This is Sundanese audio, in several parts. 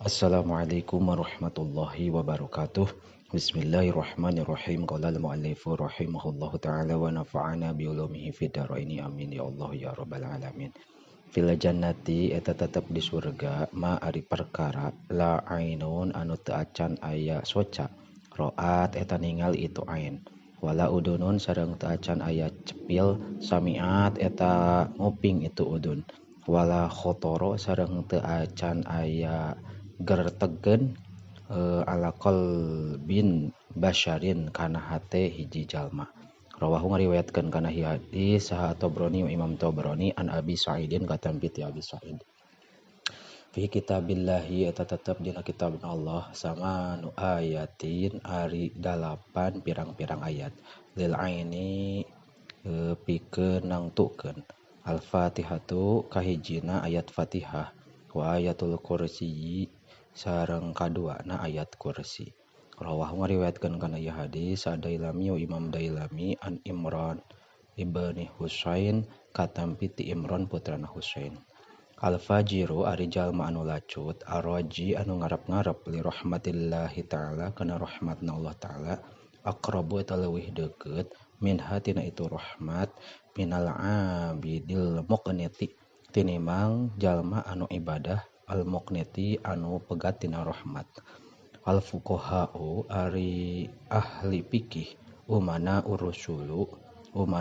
Assalamualaikum warahmatullahi wabarakatuh. Bismillahirrahmanirrahim. Qala al-mu'allifu rahimahullahu ta'ala wa nafa'ana biulumihi fid dharaini amin ya Allah ya rabbal alamin. Fil jannati eta tetep di surga ma ari perkara la ainun anu teu acan aya soca. Roat eta ningali itu ain. Wala udunun sareng teu acan aya cepil samiat eta nguping itu udun. Wala khotoro sareng teu acan aya gertegen ala bin basyarin kana hate hiji jalma. Rawahu ngariwayatkeun kana hadis saha Tabrani wa Imam Tabrani an Abi Sa'idin katampi ti Abi Sa'id. Fi kitabillahi eta tetep dina kitab Allah sama nu ayatin ari 8 pirang-pirang ayat. Lil aini pikeun nangtukeun. Al-Fatihatu kahijina ayat Fatihah wa ayatul kursi sareng kaduana ayat kursi. Rawahu ngariwayatkeun kana ieu hadis Dailami wa Imam Dailami an Imran ibni Husain katampi ti Imran putrana Husain. Al-fajiru ari jalma anu lacut, ar-raji anu ngarep-ngarep li rahmatillahi ta'ala kana rahmatna Allah ta'ala, aqrabu eta leuwih deukeut min hatina itu rahmat minal abidil muqniti tinimbang jalma anu ibadah al muqniti anu pegat tina rahmat. Al fuqahau ari ahli fikih umana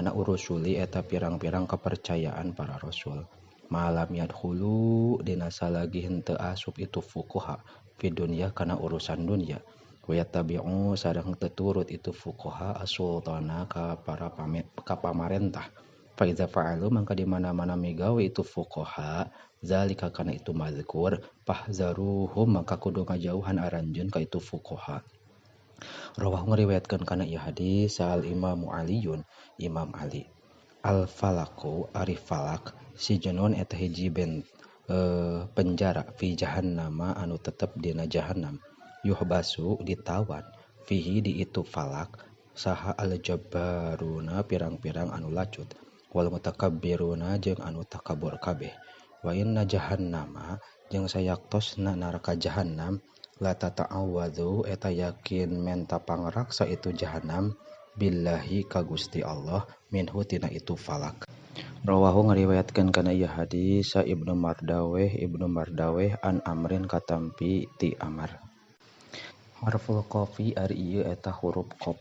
urusuli eta pirang-pirang kepercayaan para rasul. Malam yadkhulu dina salagi henteu asup itu fuqaha fi dunya kana urusan dunya. Wa yatabi'u sareng teu turut itu fuqaha as-sultana ka pamarentah. Fa iza fa'alu mangka di mana-mana migawe itu fuqaha zalika kana itu mazkur fahzaruhum maka kudu ngajauhan aranjeun ka itu fuqaha. Rawahu ngariwayatkeun kana ieu hadis sal Imam Aliyun Imam Ali. Al falaku ari falak si jenun eta hiji penjara fi jahannama anu tetep dina jahannam. Yuhbasu ditawan fihi di itu falak saha al jabbaruna pirang-pirang anu lacut wal mutakabbiruna jeung anu takabur kabeh. Wa inna jahannama jeung sayaktosna neraka jahannam la tata'awwadzu eta yakin menta pangraksa itu jahannam billahi ka Gusti Allah minhu tina itu falak. Rawahu ngariwayatkeun kana ieu hadis Ibnu Mardaweh an Amrin katampi ti Amr. Harful qafi ari ieu eta huruf qaf.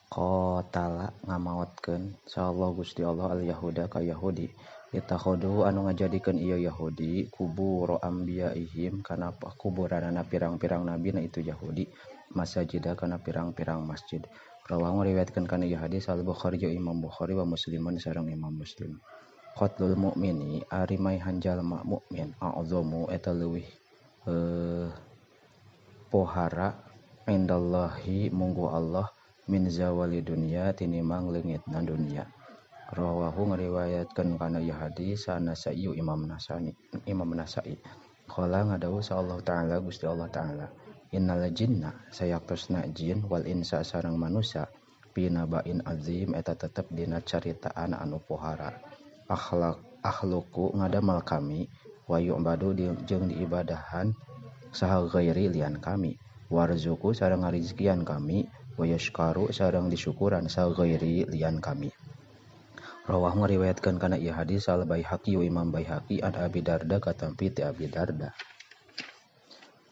Qatala ngamaotkeun sallallahu Gusti Allah al yahuda ka Yahudi. Itakhodu anu ngajadikeun ieu Yahudi kubur ambiyaihim kana kuburanana pirang-pirang nabi na itu Yahudi masajida kana pirang-pirang masjid. Rawahu ngariwayatkeun kana ieu hadis Al-Bukhari jeung Imam Bukhari wa Musliman sareng Imam Muslim. Qatlul mu'mini ari maihan jalma mukmin a'zamu eta leuwih pohara indallahi munggu Allah min zawali dunya tinimbang leungitna dunya. Rawahu ngariwayatkeun kana ieu hadis An-Nasa'i Imam Nasa'i. Qala ngadawuh sallallahu ta'ala Gusti Allah ta'ala. Innal jinna sayaktosna jin wal insa sareng manusia pinabain azim eta tetep dina caritaan anu pohara. Akhluku ngadamal kami wa yu'badu jeung diibadahan saha ghairi lian kami. Warzuku sareng ngarizkian kami wa yashkaru sareng disyukuran saha ghairi lian kami. Rawahu ngariwayatkeun kana ieu hadis Al-Baihaqi Imam Baihaqi an Abi Darda katampi ti Abi Darda.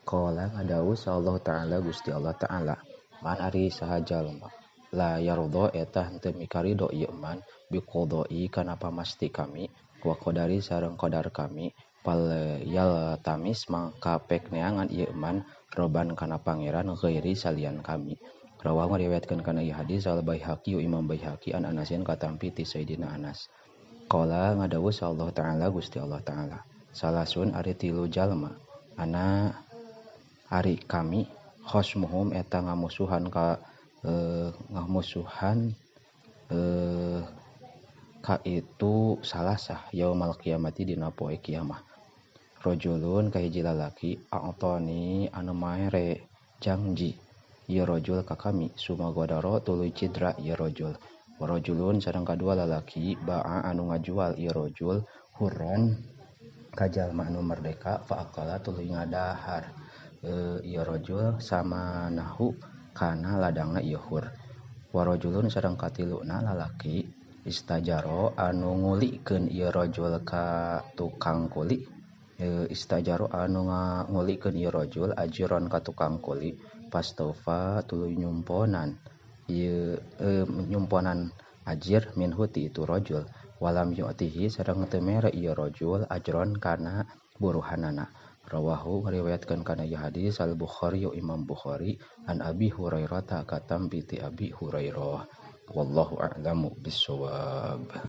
Qala ngadawuh sallallahu ta'ala Gusti Allah ta'ala. Man ari saha jalma la yardha eta henteu mikarido ieu man biqodoi kana pamasti kami wa qadari sareng qadar kami pal yal tamis mangka pek neangan ieu man roban kana pangeran ghairi salian kami. Rawahu ngariwayatkeun kana ieu hadis Al-Baihaqi Imam Baihaqi an Anasin katampi ti Sayyidina Anas. Qala ngadawuh sallallahu ta'ala Gusti Allah ta'ala. Salasun ari tilu jalma ana ari kami khosmuhum eta ngamusuhan ka itu salasah yaumal kiamati dina poe kiamah. Rajulun kahiji lalaki a'tani anu mere janji ieu rajul ka kami sumagodaro tuluy cidra ieu rajul. Warajulun sareng kadua lalaki ba'a anu ngajual ieu rajul hurran ka jalma anu merdeka fa aqala tuluy ngadahar ieu rajul sama nahu kana ladangna ieu hur. Warajulun sareng katiluna lalaki istajaro anu ngulikeun ieu rajul ka tukang kuli. Istajaro anu ngulikeun ieu rajul ajron ka tukang kuli pastaufa tuluy nyumponan ieu nyumponan ajir minhu ti itu rajul walam yu'tihi sareng teu mere ieu rajul ajron kana buruhanana. Rawahu ngariwayatkeun kana ieu hadis al Bukhari Imam Bukhari an Abi Hurairah katam ti Abi Hurairah. Wallahu a'lamu bissawab.